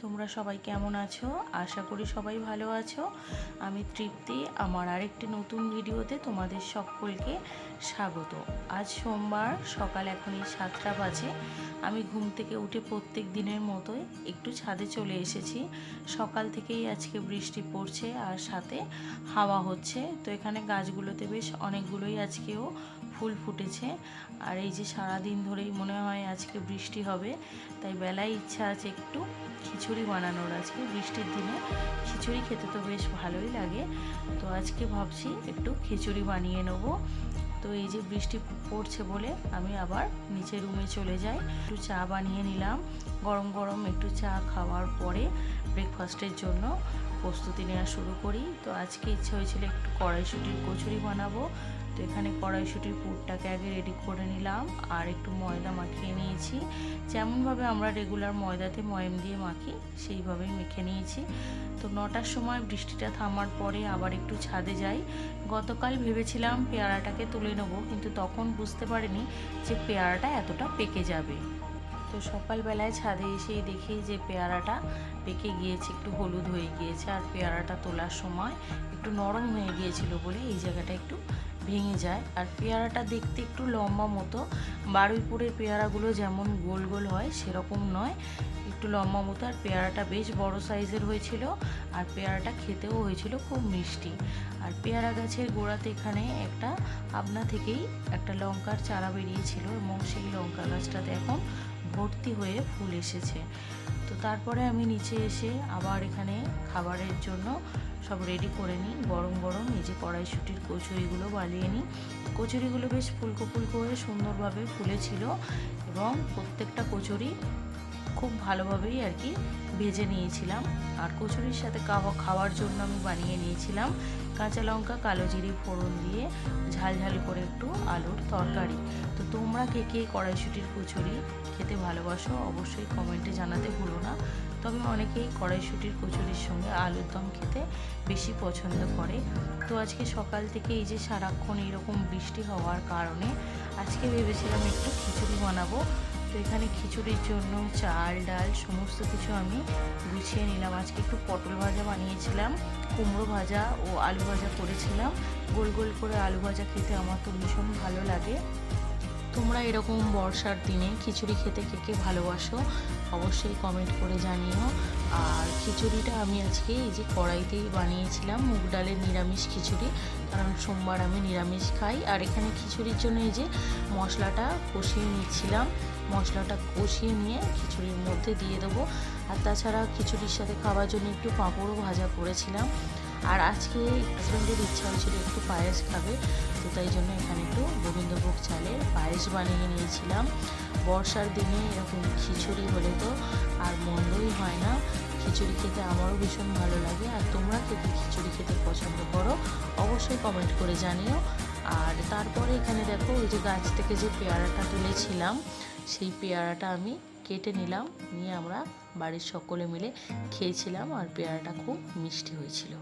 তোমরা সবাই কেমন আছো? আশা করি সবাই ভালো আছো। আমি তৃপ্তি, আমার আরেকটি নতুন ভিডিওতে তোমাদের সকলকে স্বাগত। আজ সোমবার, সকাল এখন 7টা বাজে। আমি ঘুম থেকে উঠে প্রত্যেক দিনের মতোই একটু ছাদে চলে এসেছি। সকাল থেকেই আজকে বৃষ্টি পড়ছে আর সাথে হাওয়া হচ্ছে। তো এখানে গাছগুলোতে বেশ অনেকগুলোই আজকেও ফুল ফুটেছে। আর এই যে সারাদিন ধরেই মনে হয় আজকে বৃষ্টি হবে, তাই বেলায় ইচ্ছা আছে একটু খিচুড়ি বানানোর। আজকে বৃষ্টির দিনে খিচুড়ি খেতে তো বেশ ভালোই লাগে, তো আজকে ভাবছি একটু খিচুড়ি বানিয়ে নেবো। তো এই যে বৃষ্টি পড়ছে বলে আমি আবার নিচে রুমে চলে যাই। একটু চা বানিয়ে নিলাম, গরম গরম একটু চা খাওয়ার পরে ব্রেকফাস্টের জন্য প্রস্তুতি নেওয়া শুরু করি। তো আজকে ইচ্ছা হয়েছিল একটু কড়াইশুঁটির কচুরি বানাবো। তো এখানে কড়াইশুঁটির পুরটাকে আগে রেডি করে নিলাম আর একটু ময়দা মাখিয়ে নিয়েছি। যেমনভাবে আমরা রেগুলার ময়দাতে ময়াম দিয়ে মাখি সেইভাবেই মেখে নিয়েছি। তো 9টার সময় বৃষ্টিটা থামার পরে আবার একটু ছাদে যাই। গতকাল ভেবেছিলাম পেয়ারাটাকে তুলে নেবো, কিন্তু তখন বুঝতে পারিনি যে পেয়ারাটা এতটা পেকে যাবে। তো সকালবেলায় ছাদে এসেই দেখি যে পেয়ারাটা পেকে গিয়েছে, একটু হলুদ হয়ে গিয়েছে। আর পেয়ারাটা তোলার সময় একটু নরম হয়ে গিয়েছিল বলে এই জায়গাটা একটু ভেঙে যায়। আর পেয়ারাটা দেখতে একটু লম্বা মতো, বারুইপুরের পেয়ারাগুলো যেমন গোল গোল হয় সেরকম নয়, একটু লম্বা মতো। আর পেয়ারাটা বেশ বড় সাইজের হয়েছিল, আর পেয়ারাটা খেতেও হয়েছিল খুব মিষ্টি। আর পেয়ারা গাছের গোড়াতে এখানে একটা আপনা থেকেই একটা লঙ্কার চারা বেরিয়েছিল, এবং সেই লঙ্কা গাছটাতে এখন ভর্তি হয়ে ফুল এসেছে। তো তারপরে আমি নিচে এসে আবার এখানে খাবারের জন্য সব রেডি করে নিই। গরম গরম এই যে কড়াইশুঁটির কচুরিগুলো বানিয়ে নিই। কচুরিগুলো বেশ ফুলকো ফুলকো হয়ে সুন্দরভাবে ফুলেছিল, এবং প্রত্যেকটা কচুরি খুব ভালোভাবেই আর কি ভেজে নিয়েছিলাম। আর কচুরির সাথে খাওয়ার জন্য আমি বানিয়ে নিয়েছিলাম কাঁচা লঙ্কা কালো জিরে ফোড়ন দিয়ে ঝাল ঝাল করে একটু আলুর তরকারি। তো তোমরা কে কে কড়াইশুঁটির কচুরি খেতে ভালোবাসো অবশ্যই কমেন্টে জানাতে ভুলো না। তবে অনেকেই কড়াইশুঁটির কচুরির সঙ্গে আলুর দম খেতে বেশি পছন্দ করে। তো আজকে সকাল থেকে এই যে সারাক্ষণ এইরকম বৃষ্টি হওয়ার কারণে আজকে ভেবেছিলাম একটু খিচুড়ি বানাবো। তো এখানে খিচুড়ির জন্য চাল ডাল সমস্ত কিছু আমি গুছিয়ে নিলাম। আজকে একটু পটল ভাজা বানিয়েছিলাম, কুমড়ো ভাজা ও আলু ভাজা করেছিলাম। গোল গোল করে আলু ভাজা খেতে আমার তো ভীষণ ভালো লাগে। তোমরা এরকম বর্ষার দিনে খিচুড়ি খেতে কে কে ভালোবাসো অবশ্যই কমেন্ট করে জানিও। আর খিচুড়িটা আমি আজকে এই যে কড়াইতেই বানিয়েছিলাম, মুগ ডালের নিরামিষ খিচুড়ি, কারণ সোমবার আমি নিরামিষ খাই। আর এখানে খিচুড়ির জন্য এই যে মশলাটা কষিয়ে নিচ্ছিলাম, মশলাটা কষিয়ে নিয়ে খিচুড়ির মধ্যে দিয়ে দেবো। আর তাছাড়া খিচুড়ির সাথে খাওয়ার জন্য একটু পাঁপড়ও ভাজা করেছিলাম। আর আজকে হাজব্যান্ডের ইচ্ছা হয়েছিল একটু পায়েস খাবে, তো তাই জন্য এখানে একটু গোবিন্দভোগ চালের পায়েস বানিয়ে নিয়েছিলাম। বর্ষার দিনে এরকম খিচুড়ি হলে তো আর মন্দই হয় না। খিচুড়ি খেতে আমারও ভীষণ ভালো লাগে। আর তোমরা কে কে খিচুড়ি খেতে পছন্দ করো অবশ্যই কমেন্ট করে জানিও। আর তারপরে এখানে দেখো ওই যে গাছ থেকে যে পেয়ারাটা তুলেছিলাম সেই পেয়ারাটা আমি কেটে নিলাম, নিয়ে আমরা বাড়ির সকলে মিলে খেয়েছিলাম। আর পেয়ারাটা খুব মিষ্টি হয়েছিল।